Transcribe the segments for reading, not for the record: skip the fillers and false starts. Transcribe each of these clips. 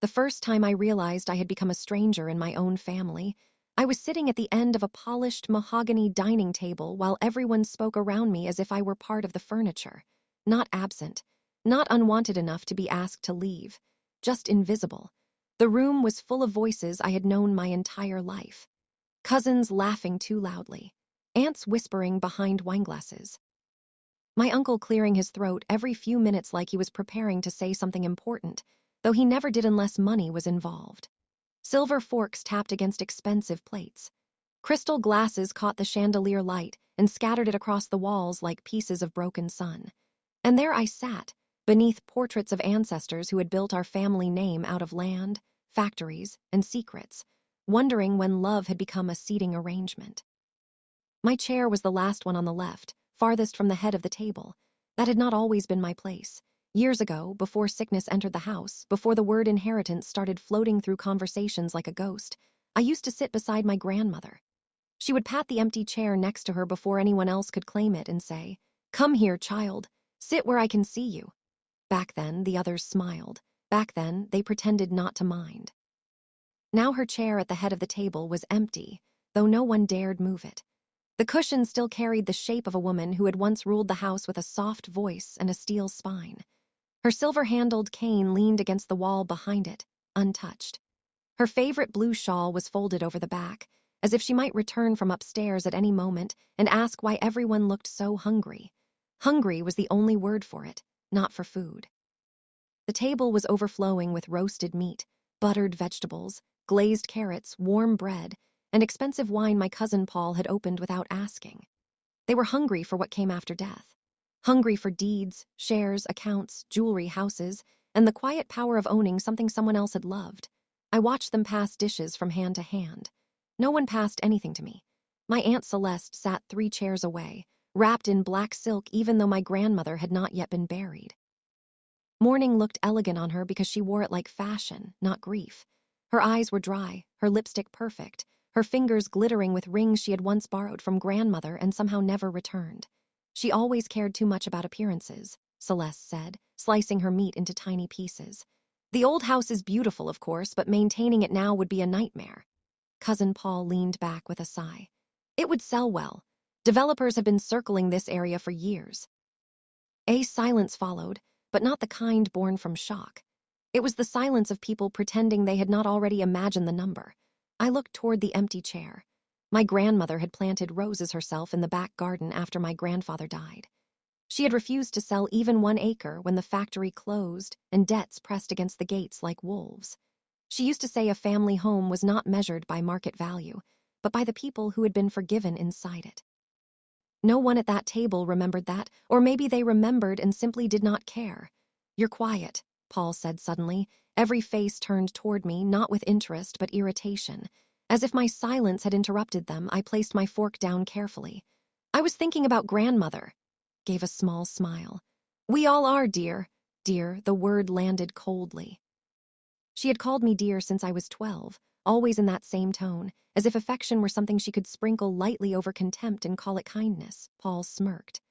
The first time I realized I had become a stranger in my own family, I was sitting at the end of a polished mahogany dining table while everyone spoke around me as if I were part of the furniture. Not absent, not unwanted enough to be asked to leave, just invisible. The room was full of voices I had known my entire life. Cousins laughing too loudly, aunts whispering behind wineglasses, my uncle clearing his throat every few minutes like he was preparing to say something important, though he never did unless money was involved. Silver forks tapped against expensive plates. Crystal glasses caught the chandelier light and scattered it across the walls like pieces of broken sun. And there I sat, beneath portraits of ancestors who had built our family name out of land, factories, and secrets, wondering when love had become a seating arrangement. My chair was the last one on the left, farthest from the head of the table. That had not always been my place. Years ago, before sickness entered the house, before the word inheritance started floating through conversations like a ghost, I used to sit beside my grandmother. She would pat the empty chair next to her before anyone else could claim it and say, "Come here, child. Sit where I can see you." Back then, the others smiled. Back then, they pretended not to mind. Now her chair at the head of the table was empty, though no one dared move it. The cushion still carried the shape of a woman who had once ruled the house with a soft voice and a steel spine. Her silver-handled cane leaned against the wall behind it, untouched. Her favorite blue shawl was folded over the back, as if she might return from upstairs at any moment and ask why everyone looked so hungry. Hungry was the only word for it, not for food. The table was overflowing with roasted meat, buttered vegetables, glazed carrots, warm bread, and expensive wine my cousin Paul had opened without asking. They were hungry for what came after death. Hungry for deeds, shares, accounts, jewelry, houses, and the quiet power of owning something someone else had loved. I watched them pass dishes from hand to hand. No one passed anything to me. My Aunt Celeste sat 3 chairs away, wrapped in black silk even though my grandmother had not yet been buried. Mourning looked elegant on her because she wore it like fashion, not grief. Her eyes were dry, her lipstick perfect, her fingers glittering with rings she had once borrowed from grandmother and somehow never returned. She always cared too much about appearances, Celeste said, slicing her meat into tiny pieces. The old house is beautiful, of course, but maintaining it now would be a nightmare. Cousin Paul leaned back with a sigh. It would sell well. Developers have been circling this area for years. A silence followed, but not the kind born from shock. It was the silence of people pretending they had not already imagined the number. I looked toward the empty chair. My grandmother had planted roses herself in the back garden after my grandfather died. She had refused to sell even 1 acre when the factory closed and debts pressed against the gates like wolves. She used to say a family home was not measured by market value, but by the people who had been forgiven inside it. No one at that table remembered that, or maybe they remembered and simply did not care. "You're quiet," Paul said suddenly. Every face turned toward me, not with interest but irritation. As if my silence had interrupted them, I placed my fork down carefully. "I was thinking about grandmother." Gave a small smile. "We all are, dear." Dear, the word landed coldly. She had called me dear since I was 12, always in that same tone, as if affection were something she could sprinkle lightly over contempt and call it kindness. Paul smirked.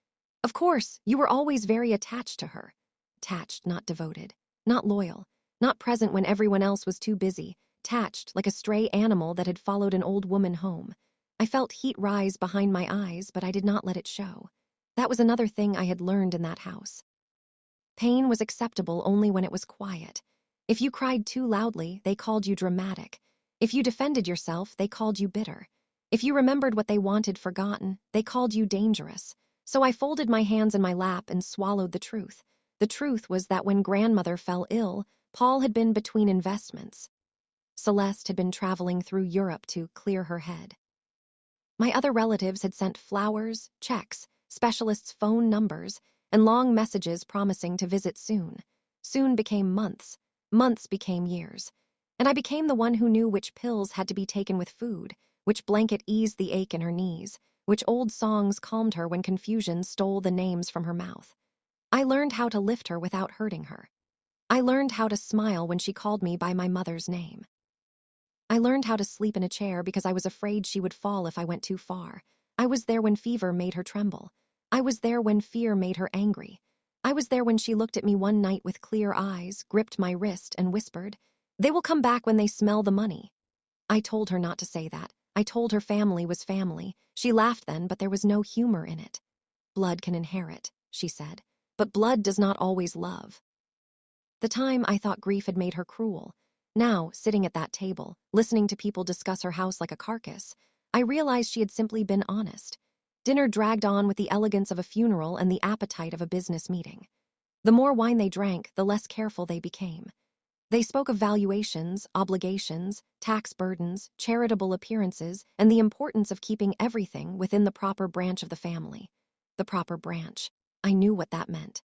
"Of course, you were always very attached to her." Attached, not devoted. Not loyal. Not present when everyone else was too busy. Attached, like a stray animal that had followed an old woman home. I felt heat rise behind my eyes, but I did not let it show. That was another thing I had learned in that house. Pain was acceptable only when it was quiet. If you cried too loudly, they called you dramatic. If you defended yourself, they called you bitter. If you remembered what they wanted forgotten, they called you dangerous. So I folded my hands in my lap and swallowed the truth. The truth was that when grandmother fell ill, Paul had been between investments. Celeste had been traveling through Europe to clear her head. My other relatives had sent flowers, checks, specialists' phone numbers, and long messages promising to visit soon. Soon became months. Months became years. And I became the one who knew which pills had to be taken with food, which blanket eased the ache in her knees, which old songs calmed her when confusion stole the names from her mouth. I learned how to lift her without hurting her. I learned how to smile when she called me by my mother's name. I learned how to sleep in a chair because I was afraid she would fall if I went too far. I was there when fever made her tremble. I was there when fear made her angry. I was there when she looked at me one night with clear eyes, gripped my wrist, and whispered, They will come back when they smell the money. I told her not to say that. I told her family was family. She laughed then, but there was no humor in it. Blood can inherit, she said, but blood does not always love. The time I thought grief had made her cruel. Now, sitting at that table, listening to people discuss her house like a carcass, I realized she had simply been honest. Dinner dragged on with the elegance of a funeral and the appetite of a business meeting. The more wine they drank, the less careful they became. They spoke of valuations, obligations, tax burdens, charitable appearances, and the importance of keeping everything within the proper branch of the family. The proper branch. I knew what that meant.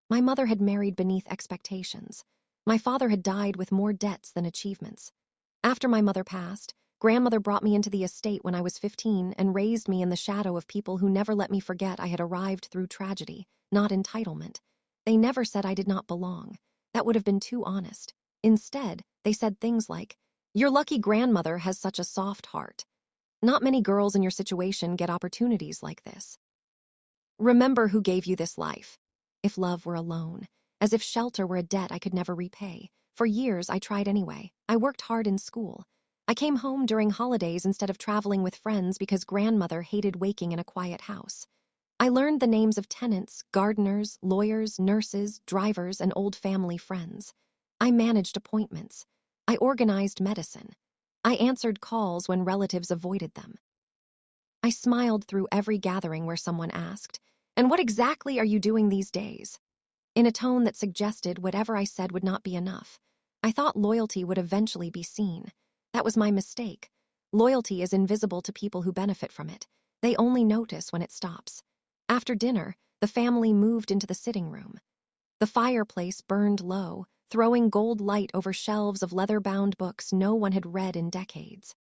My mother had married beneath expectations. My father had died with more debts than achievements. After my mother passed, grandmother brought me into the estate when I was 15 and raised me in the shadow of people who never let me forget I had arrived through tragedy, not entitlement. They never said I did not belong. That would have been too honest. Instead, they said things like, "Your lucky grandmother has such a soft heart. Not many girls in your situation get opportunities like this. Remember who gave you this life." If love were a loan, as if shelter were a debt I could never repay. For years, I tried anyway. I worked hard in school. I came home during holidays instead of traveling with friends because grandmother hated waking in a quiet house. I learned the names of tenants, gardeners, lawyers, nurses, drivers, and old family friends. I managed appointments. I organized medicine. I answered calls when relatives avoided them. I smiled through every gathering where someone asked, "And what exactly are you doing these days?" In a tone that suggested whatever I said would not be enough. I thought loyalty would eventually be seen. That was my mistake. Loyalty is invisible to people who benefit from it. They only notice when it stops. After dinner, the family moved into the sitting room. The fireplace burned low, throwing gold light over shelves of leather-bound books no one had read in decades.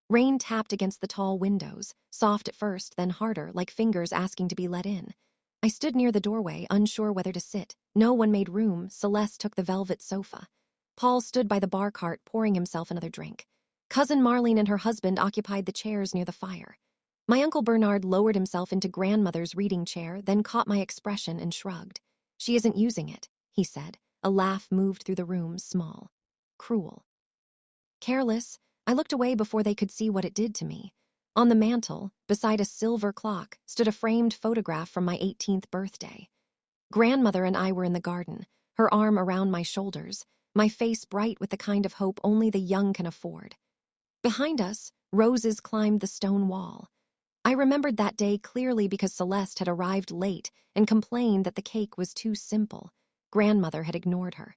Rain tapped against the tall windows, soft at first, then harder, like fingers asking to be let in. I stood near the doorway, unsure whether to sit. No one made room. Celeste took the velvet sofa. Paul stood by the bar cart, pouring himself another drink. Cousin Marlene and her husband occupied the chairs near the fire. My Uncle Bernard lowered himself into grandmother's reading chair, then caught my expression and shrugged. "She isn't using it," he said. A laugh moved through the room, small. Cruel. Careless, I looked away before they could see what it did to me. On the mantel, beside a silver clock, stood a framed photograph from my 18th birthday. Grandmother and I were in the garden, her arm around my shoulders, my face bright with the kind of hope only the young can afford. Behind us, roses climbed the stone wall. I remembered that day clearly because Celeste had arrived late and complained that the cake was too simple. Grandmother had ignored her.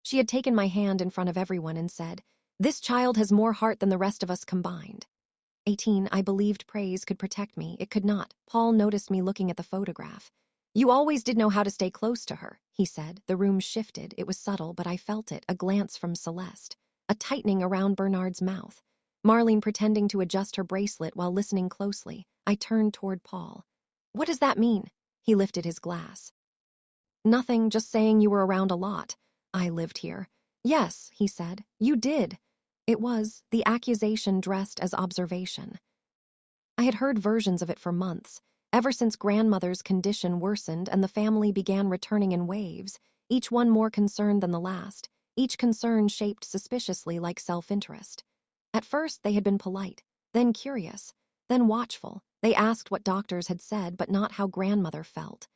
She had taken my hand in front of everyone and said, "This child has more heart than the rest of us combined." 18, I believed praise could protect me. It could not. Paul noticed me looking at the photograph. "You always did know how to stay close to her," he said. The room shifted. It was subtle, but I felt it, a glance from Celeste, a tightening around Bernard's mouth. Marlene pretending to adjust her bracelet while listening closely. I turned toward Paul. "What does that mean?" He lifted his glass. "Nothing, just saying you were around a lot. I lived here." "Yes," he said, "you did." It was the accusation dressed as observation. I had heard versions of it for months, ever since grandmother's condition worsened and the family began returning in waves, each one more concerned than the last, each concern shaped suspiciously like self-interest. At first, they had been polite, then curious, then watchful. They asked what doctors had said, but not how grandmother felt.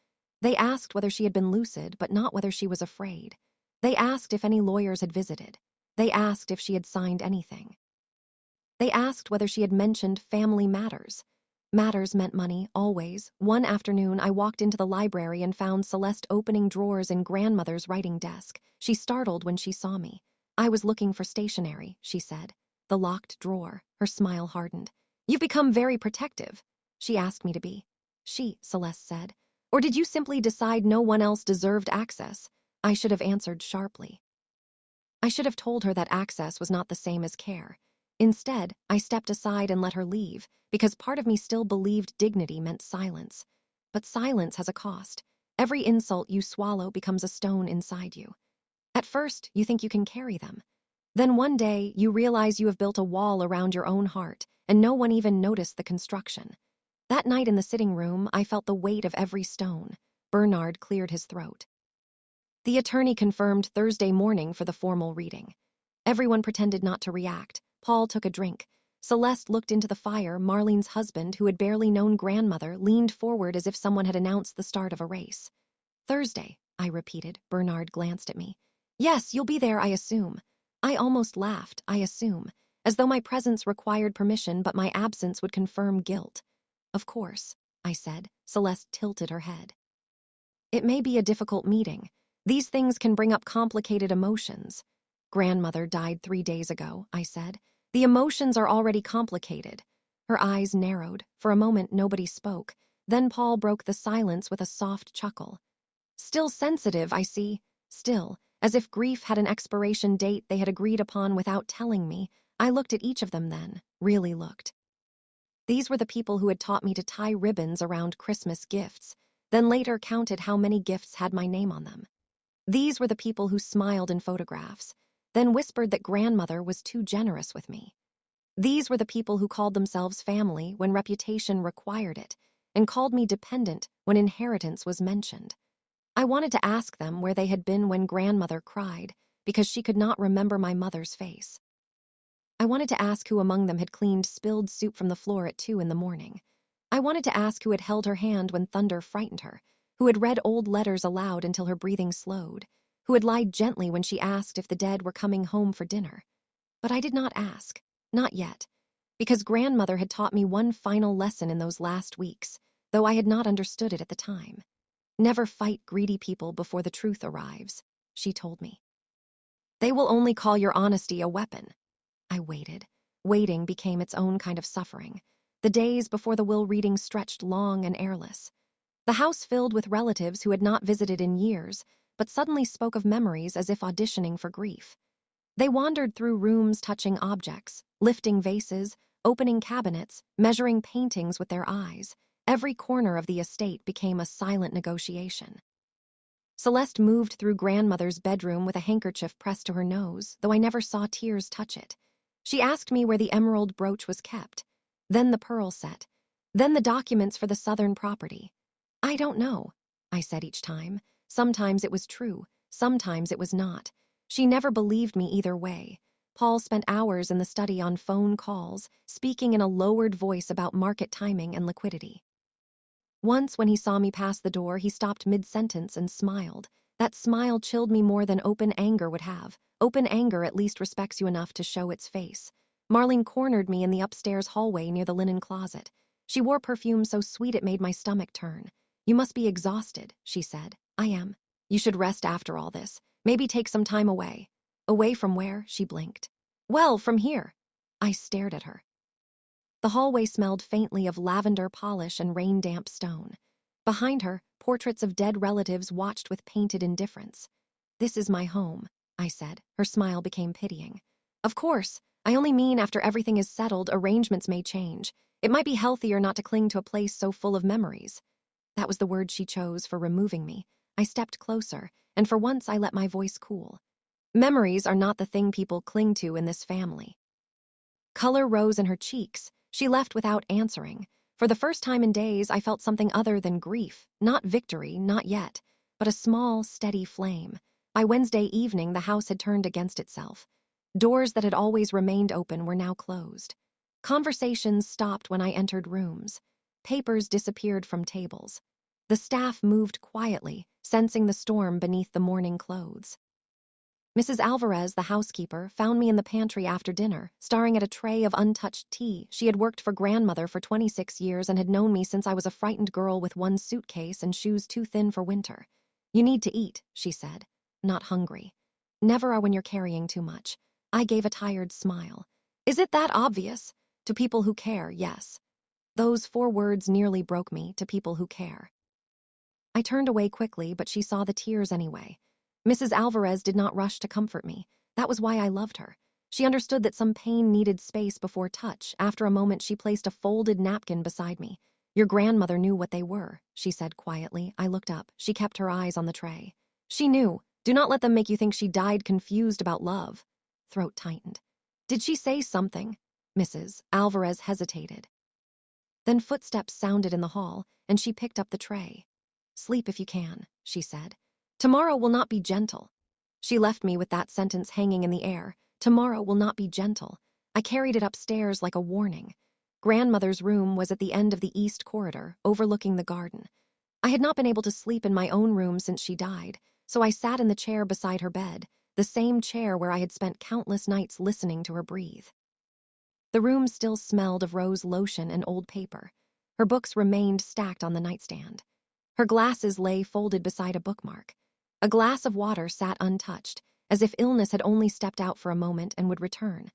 They asked whether she had been lucid, but not whether she was afraid. They asked if any lawyers had visited. They asked if she had signed anything. They asked whether she had mentioned family matters. Matters meant money, always. One afternoon, I walked into the library and found Celeste opening drawers in grandmother's writing desk. She startled when she saw me. "I was looking for stationery," she said. The locked drawer. Her smile hardened. "You've become very protective." "She asked me to be." "She," Celeste said. "Or did you simply decide no one else deserved access?" I should have answered sharply. I should have told her that access was not the same as care. Instead, I stepped aside and let her leave, because part of me still believed dignity meant silence. But silence has a cost. Every insult you swallow becomes a stone inside you. At first, you think you can carry them. Then one day, you realize you have built a wall around your own heart, and no one even noticed the construction. That night in the sitting room, I felt the weight of every stone. Bernard cleared his throat. The attorney confirmed Thursday morning for the formal reading. Everyone pretended not to react. Paul took a drink. Celeste looked into the fire. Marlene's husband, who had barely known grandmother, leaned forward as if someone had announced the start of a race. Thursday, I repeated. Bernard glanced at me. Yes, you'll be there, I assume. I almost laughed, I assume, as though my presence required permission but my absence would confirm guilt. Of course, I said. Celeste tilted her head. It may be a difficult meeting. These things can bring up complicated emotions. Grandmother died 3 days ago, I said. The emotions are already complicated. Her eyes narrowed. For a moment, nobody spoke. Then Paul broke the silence with a soft chuckle. Still sensitive, I see. Still, as if grief had an expiration date they had agreed upon without telling me. I looked at each of them then, really looked. These were the people who had taught me to tie ribbons around Christmas gifts, then later counted how many gifts had my name on them. These were the people who smiled in photographs, then whispered that grandmother was too generous with me. These were the people who called themselves family when reputation required it, and called me dependent when inheritance was mentioned. I wanted to ask them where they had been when grandmother cried, because she could not remember my mother's face. I wanted to ask who among them had cleaned spilled soup from the floor at 2 in the morning. I wanted to ask who had held her hand when thunder frightened her, who had read old letters aloud until her breathing slowed, who had lied gently when she asked if the dead were coming home for dinner. But I did not ask, not yet, because grandmother had taught me one final lesson in those last weeks, though I had not understood it at the time. Never fight greedy people before the truth arrives, she told me. They will only call your honesty a weapon. I waited. Waiting became its own kind of suffering. The days before the will reading stretched long and airless. The house filled with relatives who had not visited in years, but suddenly spoke of memories as if auditioning for grief. They wandered through rooms touching objects, lifting vases, opening cabinets, measuring paintings with their eyes. Every corner of the estate became a silent negotiation. Celeste moved through grandmother's bedroom with a handkerchief pressed to her nose, though I never saw tears touch it. She asked me where the emerald brooch was kept, then the pearl set, then the documents for the southern property. I don't know, I said each time. Sometimes it was true, sometimes it was not. She never believed me either way. Paul spent hours in the study on phone calls, speaking in a lowered voice about market timing and liquidity. Once, when he saw me pass the door, he stopped mid-sentence and smiled. That smile chilled me more than open anger would have. Open anger at least respects you enough to show its face. Marlene cornered me in the upstairs hallway near the linen closet. She wore perfume so sweet it made my stomach turn. You must be exhausted, she said. I am. You should rest after all this. Maybe take some time away. Away from where? She blinked. Well, from here. I stared at her. The hallway smelled faintly of lavender polish and rain-damp stone. Behind her, portraits of dead relatives watched with painted indifference. This is my home, I said. Her smile became pitying. Of course, I only mean after everything is settled, arrangements may change. It might be healthier not to cling to a place so full of memories. That was the word she chose for removing me. I stepped closer, and for once I let my voice cool. Memories are not the thing people cling to in this family. Color rose in her cheeks. She left without answering. For the first time in days, I felt something other than grief. Not victory, not yet, but a small, steady flame. By Wednesday evening, the house had turned against itself. Doors that had always remained open were now closed. Conversations stopped when I entered rooms. Papers disappeared from tables. The staff moved quietly, sensing the storm beneath the mourning clothes. Mrs. Alvarez, the housekeeper, found me in the pantry after dinner, staring at a tray of untouched tea. She had worked for grandmother for 26 years and had known me since I was a frightened girl with one suitcase and shoes too thin for winter. You need to eat, she said. Not hungry. Never are when you're carrying too much. I gave a tired smile. Is it that obvious? To people who care, yes. Those 4 words nearly broke me, to people who care. I turned away quickly, but she saw the tears anyway. Mrs. Alvarez did not rush to comfort me. That was why I loved her. She understood that some pain needed space before touch. After a moment, she placed a folded napkin beside me. Your grandmother knew what they were, she said quietly. I looked up. She kept her eyes on the tray. She knew. Do not let them make you think she died confused about love. Throat tightened. Did she say something? Mrs. Alvarez hesitated. Then footsteps sounded in the hall, and she picked up the tray. Sleep if you can, she said. Tomorrow will not be gentle. She left me with that sentence hanging in the air. Tomorrow will not be gentle. I carried it upstairs like a warning. Grandmother's room was at the end of the east corridor, overlooking the garden. I had not been able to sleep in my own room since she died, so I sat in the chair beside her bed, the same chair where I had spent countless nights listening to her breathe. The room still smelled of rose lotion and old paper. Her books remained stacked on the nightstand. Her glasses lay folded beside a bookmark. A glass of water sat untouched, as if illness had only stepped out for a moment and would return.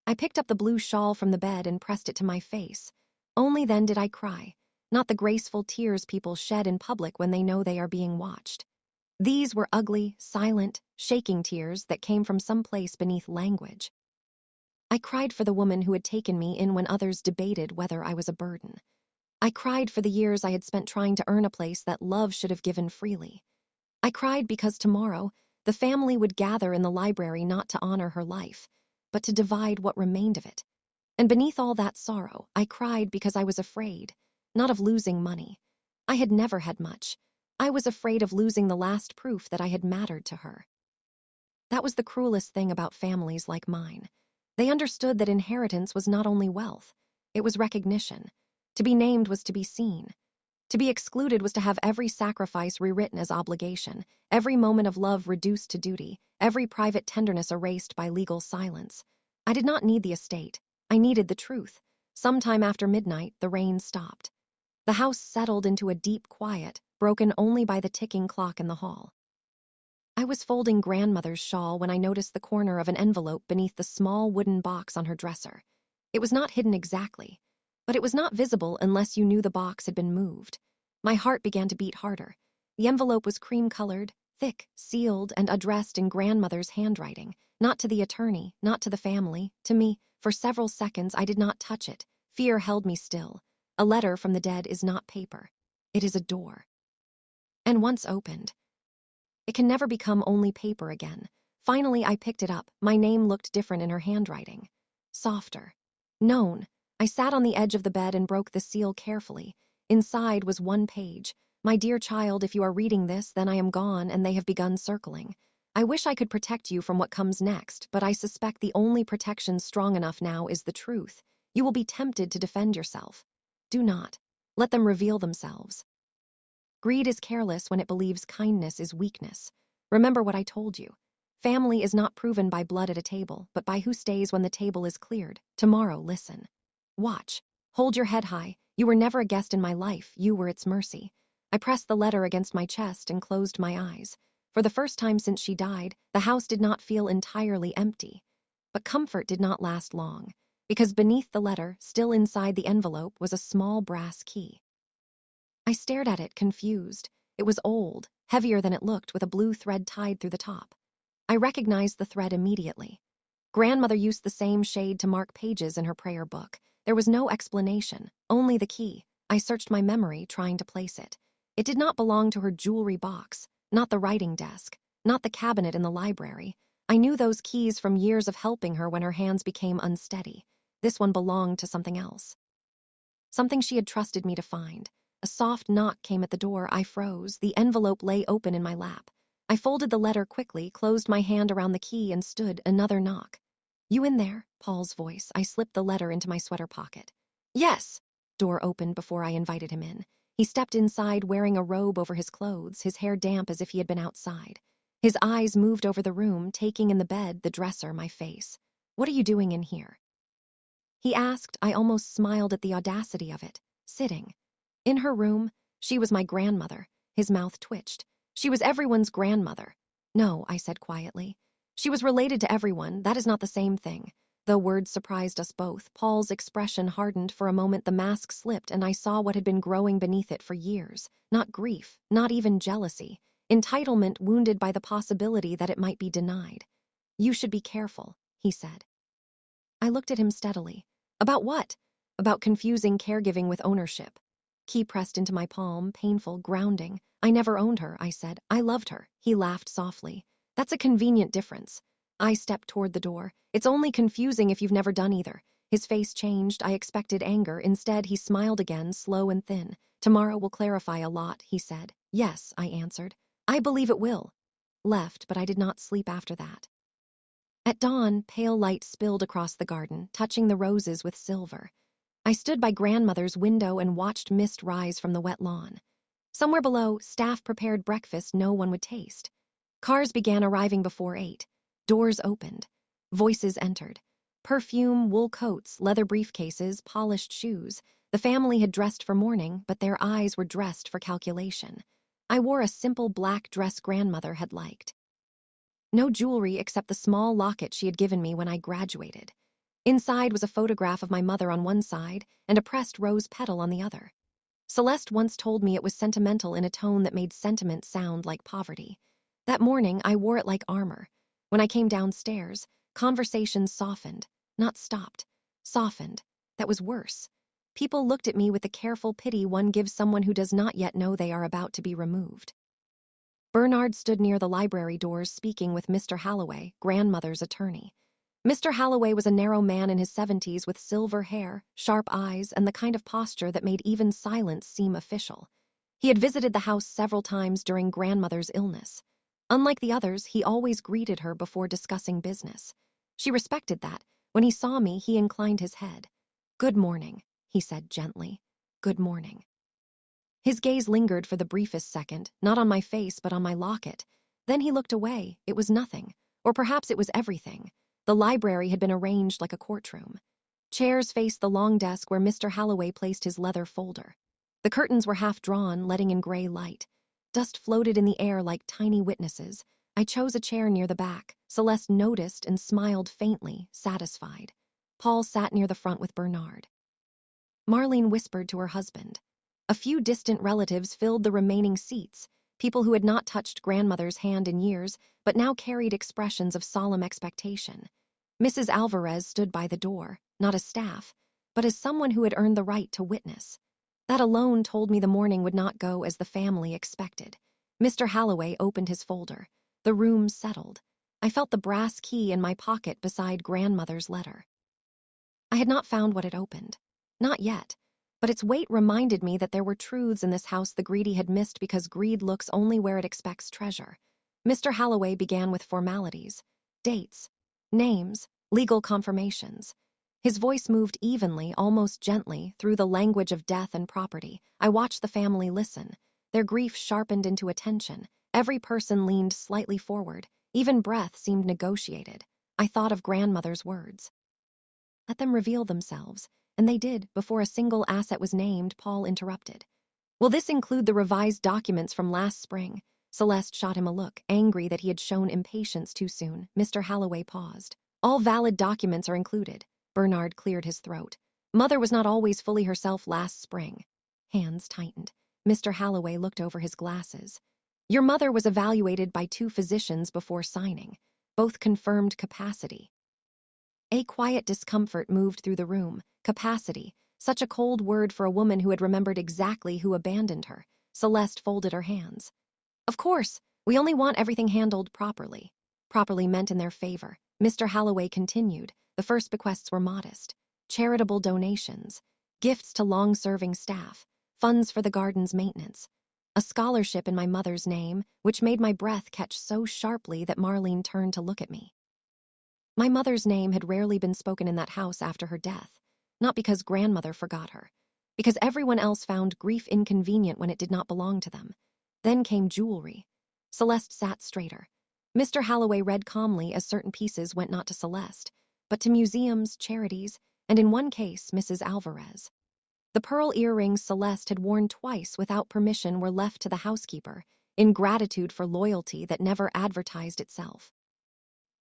I picked up the blue shawl from the bed and pressed it to my face. Only then did I cry, not the graceful tears people shed in public when they know they are being watched. These were ugly, silent, shaking tears that came from some place beneath language. I cried for the woman who had taken me in when others debated whether I was a burden. I cried for the years I had spent trying to earn a place that love should have given freely. I cried because tomorrow, the family would gather in the library not to honor her life, but to divide what remained of it. And beneath all that sorrow, I cried because I was afraid, not of losing money. I had never had much. I was afraid of losing the last proof that I had mattered to her. That was the cruelest thing about families like mine. They understood that inheritance was not only wealth, it was recognition. To be named was to be seen. To be excluded was to have every sacrifice rewritten as obligation, every moment of love reduced to duty, every private tenderness erased by legal silence. I did not need the estate. I needed the truth. Sometime after midnight, the rain stopped. The house settled into a deep quiet, broken only by the ticking clock in the hall. I was folding grandmother's shawl when I noticed the corner of an envelope beneath the small wooden box on her dresser. It was not hidden exactly, but it was not visible unless you knew the box had been moved. My heart began to beat harder. The envelope was cream-colored, thick, sealed, and addressed in grandmother's handwriting, not to the attorney, not to the family, to me. For several seconds I did not touch it. Fear held me still. A letter from the dead is not paper. It is a door. And once opened, it can never become only paper again. Finally, I picked it up. My name looked different in her handwriting. Softer. Known. I sat on the edge of the bed and broke the seal carefully. Inside was one page. My dear child, if you are reading this, then I am gone and they have begun circling. I wish I could protect you from what comes next, but I suspect the only protection strong enough now is the truth. You will be tempted to defend yourself. Do not. Let them reveal themselves. Greed is careless when it believes kindness is weakness. Remember what I told you. Family is not proven by blood at a table, but by who stays when the table is cleared. Tomorrow, listen. Watch. Hold your head high. You were never a guest in my life. You were its mercy. I pressed the letter against my chest and closed my eyes. For the first time since she died, the house did not feel entirely empty. But comfort did not last long, because beneath the letter, still inside the envelope, was a small brass key. I stared at it, confused. It was old, heavier than it looked, with a blue thread tied through the top. I recognized the thread immediately. Grandmother used the same shade to mark pages in her prayer book. There was no explanation, only the key. I searched my memory, trying to place it. It did not belong to her jewelry box, not the writing desk, not the cabinet in the library. I knew those keys from years of helping her when her hands became unsteady. This one belonged to something else. Something she had trusted me to find. A soft knock came at the door. I froze. The envelope lay open in my lap. I folded the letter quickly, closed my hand around the key, and stood. Another knock. You in there? Paul's voice. I slipped the letter into my sweater pocket. Yes. Door opened before I invited him in. He stepped inside wearing a robe over his clothes, his hair damp as if he had been outside. His eyes moved over the room, taking in the bed, the dresser, my face. What are you doing in here? He asked. I almost smiled at the audacity of it. Sitting. In her room, she was my grandmother. His mouth twitched. She was everyone's grandmother. No, I said quietly. She was related to everyone. That is not the same thing. Though words surprised us both, Paul's expression hardened. For a moment the mask slipped and I saw what had been growing beneath it for years. Not grief, not even jealousy. Entitlement wounded by the possibility that it might be denied. You should be careful, he said. I looked at him steadily. About what? About confusing caregiving with ownership. Key pressed into my palm, painful, grounding. I never owned her, I said. I loved her. He laughed softly. That's a convenient difference. I stepped toward the door. It's only confusing if you've never done either. His face changed. I expected anger. Instead, he smiled again, slow and thin. Tomorrow will clarify a lot, he said. Yes, I answered. I believe it will. Left, but I did not sleep after that. At dawn, pale light spilled across the garden, touching the roses with silver. I stood by grandmother's window and watched mist rise from the wet lawn. Somewhere below, staff prepared breakfast no one would taste. Cars began arriving before 8. Doors opened. Voices entered. Perfume, wool coats, leather briefcases, polished shoes. The family had dressed for mourning, but their eyes were dressed for calculation. I wore a simple black dress grandmother had liked. No jewelry except the small locket she had given me when I graduated. Inside was a photograph of my mother on one side and a pressed rose petal on the other. Celeste once told me it was sentimental in a tone that made sentiment sound like poverty. That morning, I wore it like armor. When I came downstairs, conversations softened, not stopped. Softened. That was worse. People looked at me with the careful pity one gives someone who does not yet know they are about to be removed. Bernard stood near the library doors speaking with Mr. Halloway, grandmother's attorney. Mr. Halloway was a narrow man in his 70s with silver hair, sharp eyes, and the kind of posture that made even silence seem official. He had visited the house several times during grandmother's illness. Unlike the others, he always greeted her before discussing business. She respected that. When he saw me, he inclined his head. "Good morning," he said gently. "Good morning." His gaze lingered for the briefest second, not on my face but on my locket. Then he looked away. It was nothing. Or perhaps it was everything. The library had been arranged like a courtroom. Chairs faced the long desk where Mr. Halloway placed his leather folder. The curtains were half drawn, letting in gray light. Dust floated in the air like tiny witnesses. I chose a chair near the back. Celeste noticed and smiled faintly, satisfied. Paul sat near the front with Bernard. Marlene whispered to her husband. A few distant relatives filled the remaining seats, people who had not touched grandmother's hand in years, but now carried expressions of solemn expectation. Mrs. Alvarez stood by the door, not as staff, but as someone who had earned the right to witness. That alone told me the morning would not go as the family expected. Mr. Halloway opened his folder. The room settled. I felt the brass key in my pocket beside grandmother's letter. I had not found what had opened. Not yet. But its weight reminded me that there were truths in this house the greedy had missed because greed looks only where it expects treasure. Mr. Halloway began with formalities. Dates. Names. Legal confirmations. His voice moved evenly, almost gently, through the language of death and property. I watched the family listen. Their grief sharpened into attention. Every person leaned slightly forward. Even breath seemed negotiated. I thought of grandmother's words. Let them reveal themselves. And they did. Before a single asset was named, Paul interrupted. Will this include the revised documents from last spring? Celeste shot him a look, angry that he had shown impatience too soon. Mr. Halloway paused. All valid documents are included. Bernard cleared his throat. Mother was not always fully herself last spring. Hands tightened. Mr. Halloway looked over his glasses. Your mother was evaluated by 2 physicians before signing. Both confirmed capacity. A quiet discomfort moved through the room. Capacity. Such a cold word for a woman who had remembered exactly who abandoned her. Celeste folded her hands. Of course, we only want everything handled properly. Properly meant in their favor. Mr. Halloway continued. The first bequests were modest. Charitable donations. Gifts to long-serving staff. Funds for the garden's maintenance. A scholarship in my mother's name, which made my breath catch so sharply that Marlene turned to look at me. My mother's name had rarely been spoken in that house after her death. Not because grandmother forgot her. Because everyone else found grief inconvenient when it did not belong to them. Then came jewelry. Celeste sat straighter. Mr. Halloway read calmly as certain pieces went not to Celeste, but to museums, charities, and in one case, Mrs. Alvarez. The pearl earrings Celeste had worn twice without permission were left to the housekeeper, in gratitude for loyalty that never advertised itself.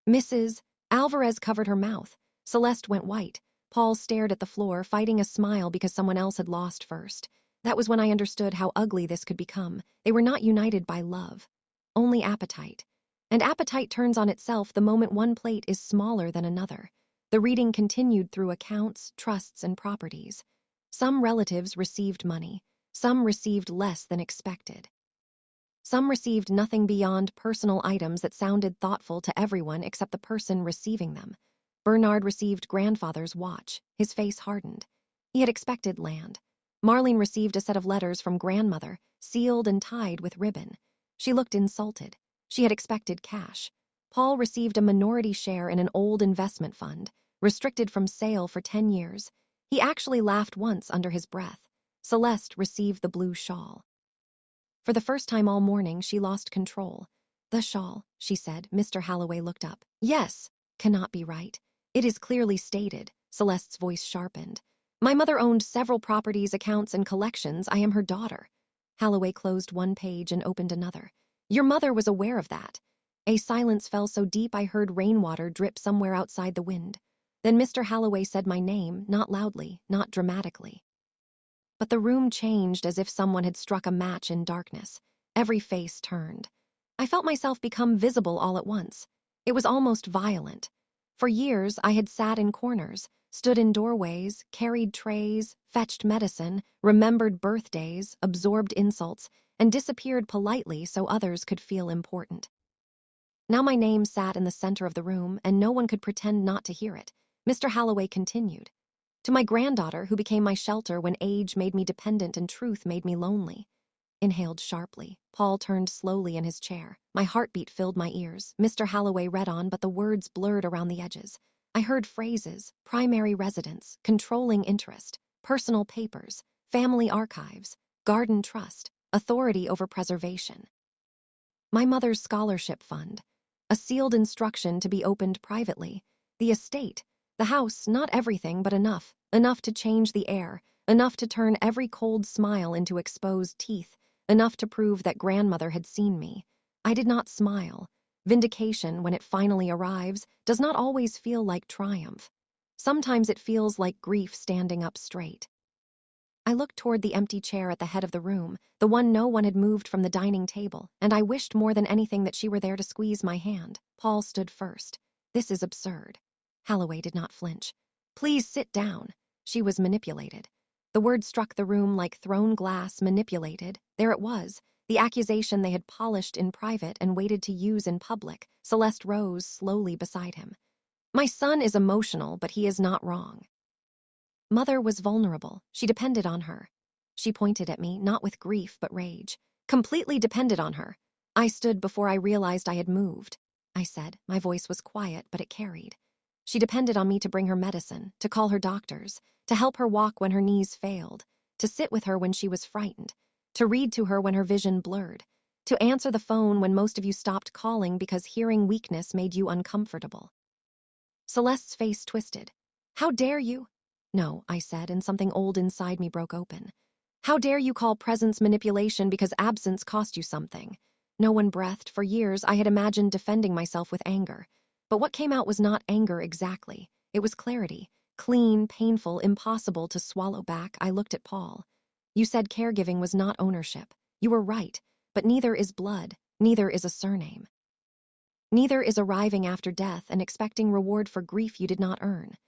Mrs. Alvarez covered her mouth. Celeste went white. Paul stared at the floor, fighting a smile because someone else had lost first. That was when I understood how ugly this could become. They were not united by love. Only appetite. And appetite turns on itself the moment one plate is smaller than another. The reading continued through accounts, trusts, and properties. Some relatives received money. Some received less than expected. Some received nothing beyond personal items that sounded thoughtful to everyone except the person receiving them. Bernard received grandfather's watch. His face hardened. He had expected land. Marlene received a set of letters from grandmother, sealed and tied with ribbon. She looked insulted. She had expected cash. Paul received a minority share in an old investment fund, restricted from sale for 10 years. He actually laughed once under his breath. Celeste received the blue shawl. For the first time all morning, she lost control. "The shawl," she said. Mr. Halloway looked up. "Yes, cannot be right. It is clearly stated." Celeste's voice sharpened. "My mother owned several properties, accounts, and collections. I am her daughter." Halloway closed one page and opened another. "Your mother was aware of that." A silence fell so deep I heard rainwater drip somewhere outside the wind. Then Mr. Halloway said my name, not loudly, not dramatically. But the room changed as if someone had struck a match in darkness. Every face turned. I felt myself become visible all at once. It was almost violent. For years, I had sat in corners, stood in doorways, carried trays, fetched medicine, remembered birthdays, absorbed insults, and disappeared politely so others could feel important. Now my name sat in the center of the room, and no one could pretend not to hear it. Mr. Halloway continued. "To my granddaughter, who became my shelter when age made me dependent and truth made me lonely." Inhaled sharply. Paul turned slowly in his chair. My heartbeat filled my ears. Mr. Halloway read on, but the words blurred around the edges. I heard phrases: primary residence, controlling interest, personal papers, family archives, garden trust, authority over preservation. My mother's scholarship fund. A sealed instruction to be opened privately. The estate. The house, not everything, but enough. Enough to change the air. Enough to turn every cold smile into exposed teeth. Enough to prove that grandmother had seen me. I did not smile. Vindication, when it finally arrives, does not always feel like triumph. Sometimes it feels like grief standing up straight. I looked toward the empty chair at the head of the room, the one no one had moved from the dining table, and I wished more than anything that she were there to squeeze my hand. Paul stood first. "This is absurd." Halloway did not flinch. "Please sit down." She was manipulated. The word struck the room like thrown glass. Manipulated. There it was, the accusation they had polished in private and waited to use in public. Celeste rose slowly beside him. "My son is emotional, but he is not wrong." Mother was vulnerable. She depended on her. She pointed at me, not with grief, but rage. "Completely depended on her." I stood before I realized I had moved. I said. My voice was quiet, but it carried. "She depended on me to bring her medicine, to call her doctors, to help her walk when her knees failed, to sit with her when she was frightened, to read to her when her vision blurred, to answer the phone when most of you stopped calling because hearing weakness made you uncomfortable." Celeste's face twisted. "How dare you?" "No," I said, and something old inside me broke open. "How dare you call presence manipulation because absence cost you something?" No one breathed. For years, I had imagined defending myself with anger. But what came out was not anger exactly. It was clarity. Clean, painful, impossible to swallow back. I looked at Paul. "You said caregiving was not ownership. You were right, but neither is blood, neither is a surname. Neither is arriving after death and expecting reward for grief you did not earn."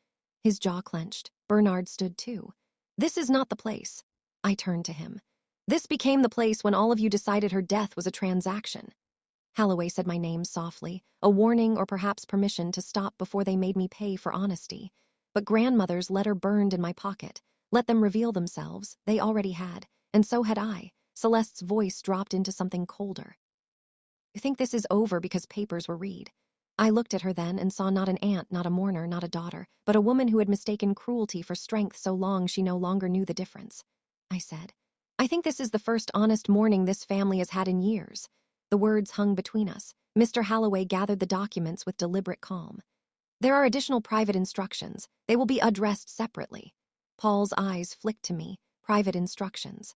His jaw clenched. Bernard stood too. "This is not the place." I turned to him. "This became the place when all of you decided her death was a transaction." Halloway said my name softly, a warning or perhaps permission to stop before they made me pay for honesty. But grandmother's letter burned in my pocket. Let them reveal themselves. They already had, and so had I. Celeste's voice dropped into something colder. "You think this is over because papers were read." I looked at her then and saw not an aunt, not a mourner, not a daughter, but a woman who had mistaken cruelty for strength so long she no longer knew the difference. I said, "I think this is the first honest mourning this family has had in years." The words hung between us. Mr. Halloway gathered the documents with deliberate calm. "There are additional private instructions. They will be addressed separately." Paul's eyes flicked to me. Private instructions.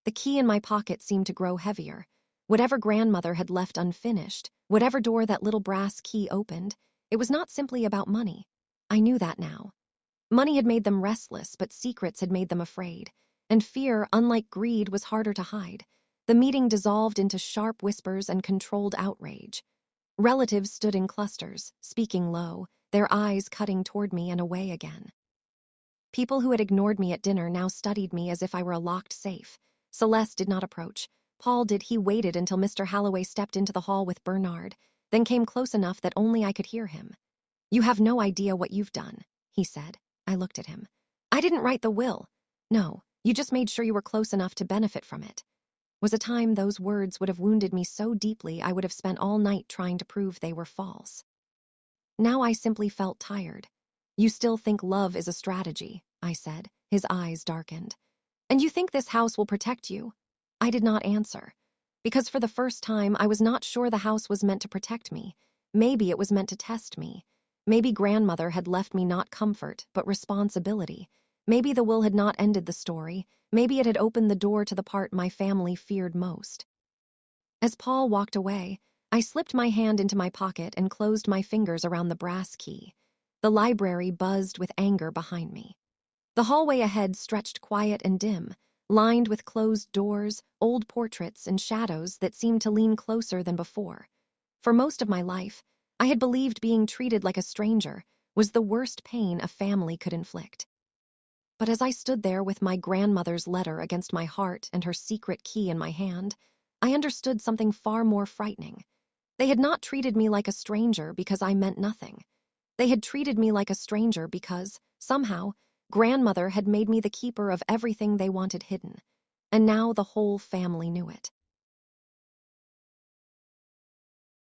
The key in my pocket seemed to grow heavier. Whatever grandmother had left unfinished, whatever door that little brass key opened, it was not simply about money. I knew that now. Money had made them restless, but secrets had made them afraid. And fear, unlike greed, was harder to hide. The meeting dissolved into sharp whispers and controlled outrage. Relatives stood in clusters, speaking low, their eyes cutting toward me and away again. People who had ignored me at dinner now studied me as if I were a locked safe. Celeste did not approach. Paul did. He waited until Mr. Halloway stepped into the hall with Bernard, then came close enough that only I could hear him. "You have no idea what you've done," he said. I looked at him. "I didn't write the will." "No, you just made sure you were close enough to benefit from it." was a time those words would have wounded me so deeply I would have spent all night trying to prove they were false. Now I simply felt tired. You still think love is a strategy, I said. His eyes darkened. And you think this house will protect you? I did not answer. Because for the first time, I was not sure the house was meant to protect me. Maybe it was meant to test me. Maybe grandmother had left me not comfort, but responsibility. Maybe the will had not ended the story. Maybe it had opened the door to the part my family feared most. As Paul walked away, I slipped my hand into my pocket and closed my fingers around the brass key. The library buzzed with anger behind me. The hallway ahead stretched quiet and dim, lined with closed doors, old portraits, and shadows that seemed to lean closer than before. For most of my life, I had believed being treated like a stranger was the worst pain a family could inflict. But as I stood there with my grandmother's letter against my heart and her secret key in my hand, I understood something far more frightening. They had not treated me like a stranger because I meant nothing. They had treated me like a stranger because, somehow, grandmother had made me the keeper of everything they wanted hidden. And now the whole family knew it.